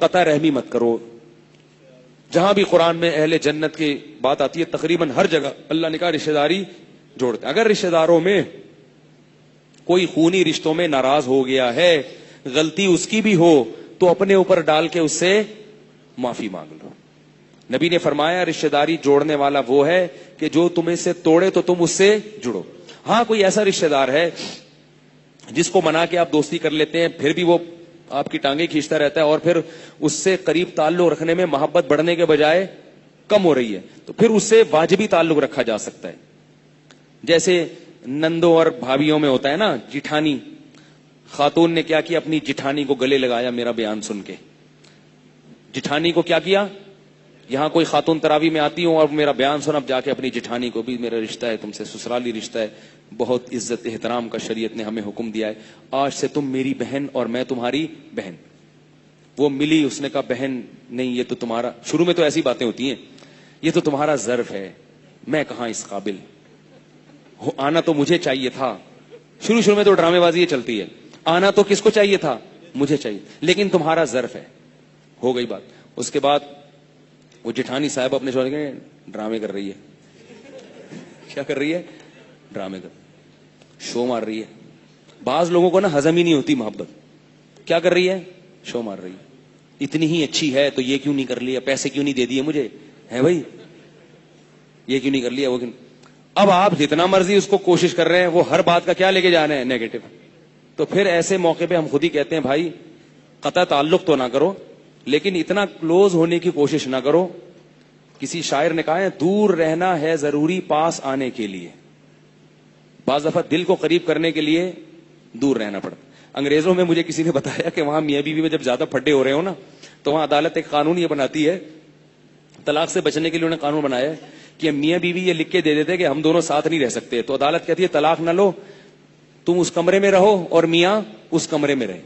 قطع رحمی مت کرو. جہاں بھی قرآن میں اہل جنت کی بات آتی ہے تقریباً ہر جگہ اللہ نے کہا رشتہ داری جوڑتے. اگر رشتہ داروں میں کوئی خونی رشتوں میں ناراض ہو گیا ہے, غلطی اس کی بھی ہو, تو اپنے اوپر ڈال کے اس سے معافی مانگ لو. نبی نے فرمایا رشتہ داری جوڑنے والا وہ ہے کہ جو تمہیں سے توڑے تو تم اس سے جڑو. ہاں کوئی ایسا رشتہ دار ہے جس کو منا کے آپ دوستی کر لیتے ہیں, پھر بھی وہ آپ کی ٹانگیں کھینچتا رہتا ہے اور پھر اس سے قریب تعلق رکھنے میں محبت بڑھنے کے بجائے کم ہو رہی ہے, تو پھر اس سے واجبی تعلق رکھا جا سکتا ہے. جیسے نندوں اور بھابھیوں میں ہوتا ہے نا, جٹھانی. خاتون نے کیا اپنی جٹھانی کو گلے لگایا میرا بیان سن کے. جٹھانی کو کیا کیا, یہاں کوئی خاتون تراوی میں آتی ہوں اور میرا بیان سن, اب جا کے اپنی جٹھانی کو بھی میرا رشتہ ہے تم سے, سسرالی رشتہ ہے, بہت عزت احترام کا شریعت نے ہمیں حکم دیا ہے, آج سے تم میری بہن اور میں تمہاری بہن. وہ ملی, اس نے کہا بہن نہیں یہ تو تمہارا, شروع میں تو ایسی باتیں ہوتی ہیں, یہ تو تمہارا ظرف ہے, میں کہاں اس قابل, آنا تو مجھے چاہیے تھا. شروع میں تو ڈرامے بازی یہ چلتی ہے, آنا تو کس کو چاہیے تھا, مجھے چاہیے, لیکن تمہارا ظرف ہے. ہو گئی بات. اس کے بعد وہ جٹھانی صاحب اپنے شوہر کے ڈرامے کر رہی ہے. کیا کر رہی ہے, ڈرامے کر, شو مار رہی ہے. بعض لوگوں کو نا ہضم ہی نہیں ہوتی محبت. کیا کر رہی ہے, شو مار رہی ہے. اتنی ہی اچھی ہے تو یہ کیوں نہیں کر لیا, پیسے کیوں نہیں دے دیے مجھے, ہے بھائی یہ کیوں نہیں کر لیا, وہ کیوں. اب آپ جتنا مرضی اس کو کوشش کر رہے ہیں, وہ ہر بات کا کیا لے کے جانا ہے, نیگیٹو. تو پھر ایسے موقع پہ ہم خود ہی کہتے ہیں بھائی قطع تعلق تو نہ کرو, لیکن اتنا کلوز ہونے کی کوشش نہ کرو. کسی شاعر نے کہا ہے دور رہنا ہے ضروری پاس آنے کے لیے. بعض دفعہ دل کو قریب کرنے کے لیے دور رہنا پڑتا. انگریزوں میں مجھے کسی نے بتایا کہ وہاں میاں بیوی میں جب زیادہ پھڈے ہو رہے ہو نا, تو وہاں عدالت ایک قانون یہ بناتی ہے, طلاق سے بچنے کے لیے انہوں نے قانون بنایا ہے کہ میاں بیوی یہ لکھ کے دے دیتے کہ ہم دونوں ساتھ نہیں رہ سکتے, تو عدالت کہتی ہے طلاق نہ لو, تم اس کمرے میں رہو اور میاں اس کمرے میں رہے.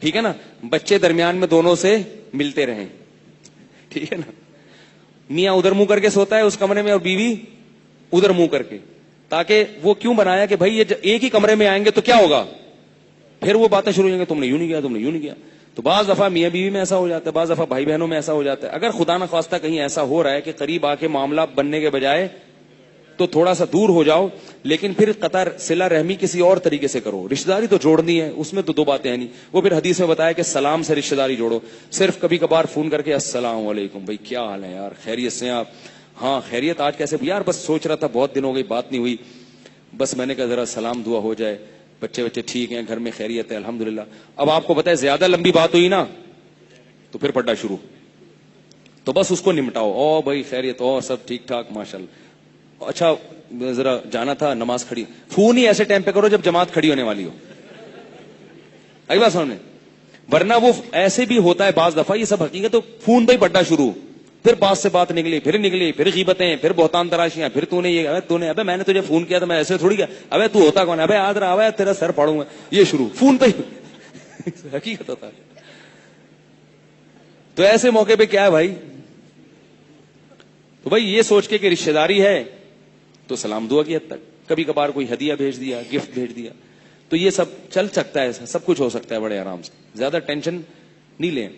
ٹھیک ہے نا, بچے درمیان میں دونوں سے ملتے رہیں. ٹھیک ہے نا, میاں ادھر منہ کر کے سوتا ہے اس کمرے میں اور بیوی ادھر منہ کر کے, تاکہ وہ کیوں بنایا کہ بھائی یہ ایک ہی کمرے میں آئیں گے تو کیا ہوگا, پھر وہ باتیں شروع ہو جائیں گے, تم نے یوں نہیں کیا, تم نے یوں نہیں کیا. تو بعض دفعہ میاں بیوی میں ایسا ہو جاتا ہے, بعض دفعہ بھائی بہنوں میں ایسا ہو جاتا ہے. اگر خدا نہ خواستہ کہیں ایسا ہو رہا ہے کہ قریب آ کے معاملہ بننے کے بجائے تو تھوڑا سا دور ہو جاؤ, لیکن پھر قطع صلہ رحمی کسی اور طریقے سے کرو. رشتہ داری تو جوڑنی ہے, اس میں تو دو باتیں ہیں نہیں. وہ پھر حدیث میں بتایا کہ سلام سے رشتہ داری جوڑو. صرف کبھی کبھار فون کر کے السلام علیکم بھائی کیا حال ہے یار, خیریت سے آپ, ہاں خیریت, آج کیسے یار, بس سوچ رہا تھا بہت دن ہو گئی بات نہیں ہوئی, بس میں نے کہا ذرا سلام دعا ہو جائے, بچے بچے ٹھیک ہیں, گھر میں خیریت ہے الحمدللہ. اب آپ کو پتا ہے زیادہ لمبی بات ہوئی نا تو پھر پڑھنا شروع, تو بس اس کو نمٹاؤ, او بھائی خیریت, اور سب ٹھیک ٹھاک ماشاءاللہ, اچھا ذرا جانا تھا نماز کھڑی. فون ہی ایسے ٹائم پہ کرو جب جماعت کھڑی ہونے والی ہو, آئی بات سامنے. ورنہ وہ ایسے بھی ہوتا ہے بعض دفعہ, یہ سب حقیقت, تو فون پہ ہی پڑھنا شروع, پھر بات سے بات نکلی, پھر غیبتیں, پھر بہتان تراشیاں, پھر تو نے یہ, ابے میں نے تجھے فون کیا تھا, میں ایسے تھوڑی کیا, ابے تو ہوتا کون ہے, ابے آج رہا, تیرا سر پھاڑوں گا, یہ شروع فون پہ ہی. حقیقت ہوتا ہے. تو ایسے موقع پہ کیا ہے بھائی, تو بھائی یہ سوچ کے کہ رشتہ داری ہے تو سلام دعا کی حد تک, کبھی کبھار کوئی ہدیہ بھیج دیا, گفٹ بھیج دیا, تو یہ سب چل سکتا ہے, سب کچھ ہو سکتا ہے بڑے آرام سے, زیادہ ٹینشن نہیں لیں.